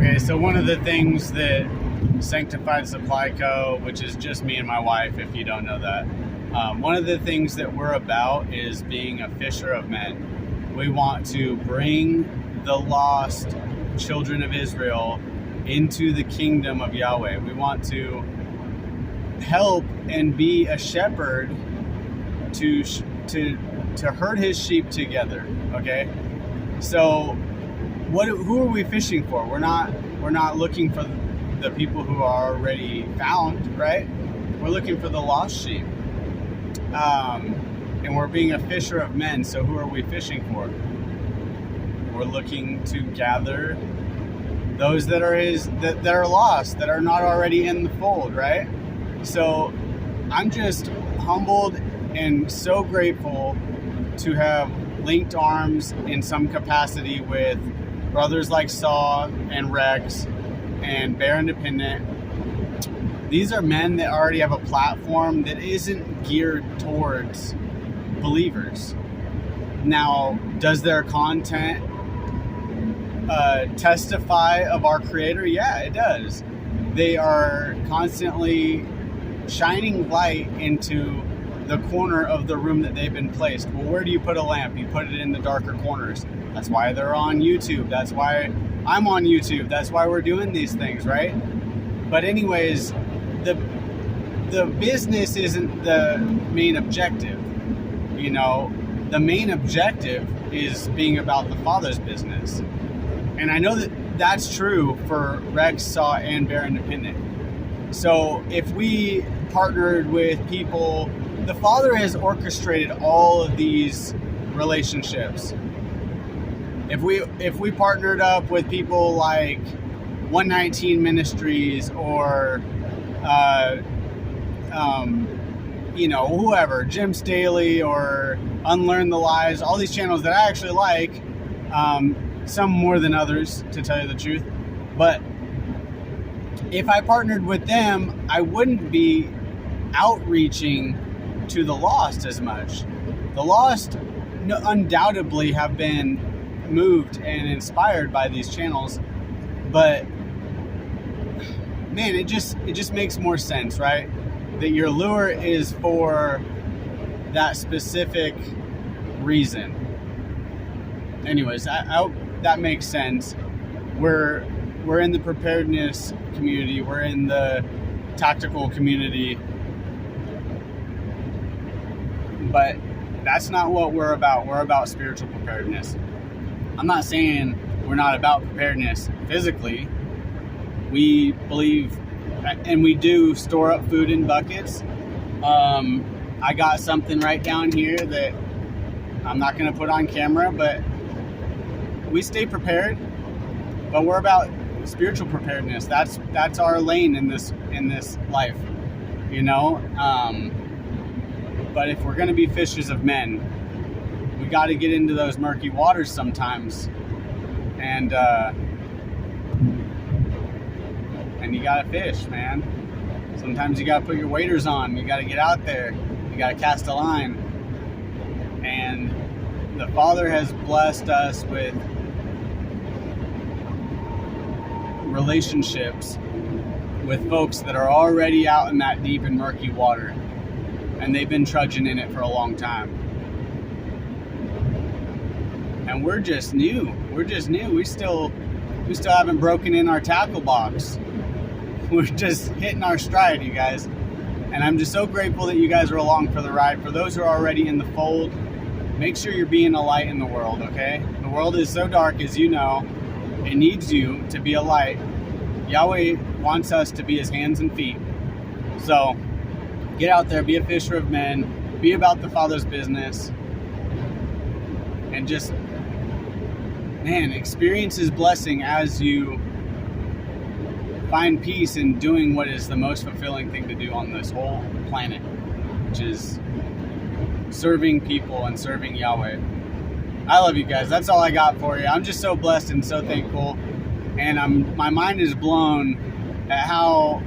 Okay, so one of the things that Sanctified Supply Co., which is just me and my wife, if you don't know that, one of the things that we're about is being a fisher of men. We want to bring the lost children of Israel into the kingdom of Yahweh. We want to help and be a shepherd to herd his sheep together. Okay, so who are we fishing for? We're not looking for the people who are already found, right? We're looking for the lost sheep, and we're being a fisher of men. So who are we fishing for? We're looking to gather those that are lost, that are not already in the fold, right? So I'm just humbled and so grateful to have linked arms in some capacity with brothers like Saw and Rex and Bear Independent. These are men that already have a platform that isn't geared towards believers. Now, does their content testify of our Creator? Yeah, it does. They are constantly shining light into the corner of the room that they've been placed. Well, where do you put a lamp? You put it in the darker corners. That's why they're on YouTube. That's why I'm on YouTube. That's why we're doing these things, right? But anyways, the business isn't the main objective. You know, the main objective is being about the Father's business. And I know that that's true for Rex, Saw, and Bear Independent. So if we partnered with people, the Father has orchestrated all of these relationships. If we partnered up with people like 119 Ministries or whoever, Jim Staley or Unlearn the Lies, all these channels that I actually like, some more than others, to tell you the truth. But if I partnered with them, I wouldn't be outreaching to the lost as much. The lost undoubtedly have been moved and inspired by these channels, but man, it just makes more sense, right? That your lure is for that specific reason. Anyways, I hope that makes sense. We're in the preparedness community. We're in the tactical community. But that's not what we're about. We're about spiritual preparedness. I'm not saying we're not about preparedness physically. We believe, and we do store up food in buckets. I got something right down here that I'm not going to put on camera, but we stay prepared. But we're about spiritual preparedness. That's our lane in this life, you know. But if we're going to be fishers of men, we got to get into those murky waters sometimes, and you got to fish, man. Sometimes you got to put your waders on. You got to get out there. You got to cast a line. And the Father has blessed us with relationships with folks that are already out in that deep and murky water, and they've been trudging in it for a long time. And we're just new. We still haven't broken in our tackle box. We're just hitting our stride, you guys. And I'm just so grateful that you guys are along for the ride. For those who are already in the fold, make sure you're being a light in the world, okay? The world is so dark, as you know. It needs you to be a light. Yahweh wants us to be his hands and feet. So get out there, be a fisher of men, be about the Father's business, and just, man, experience his blessing as you find peace in doing what is the most fulfilling thing to do on this whole planet, which is serving people and serving Yahweh. I love you guys. That's all I got for you. I'm just so blessed and so thankful, and my mind is blown at how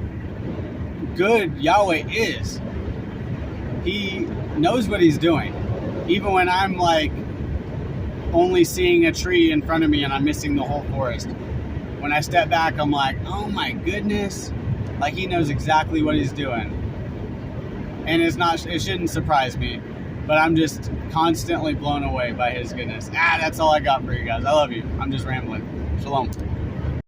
good Yahweh is. He knows what he's doing, even when I'm like only seeing a tree in front of me and I'm missing the whole forest. when I step back, I'm like, oh my goodness, like he knows exactly what he's doing. And it shouldn't surprise me, but I'm just constantly blown away by his goodness. That's all I got for you guys. I love you. I'm just rambling. Shalom.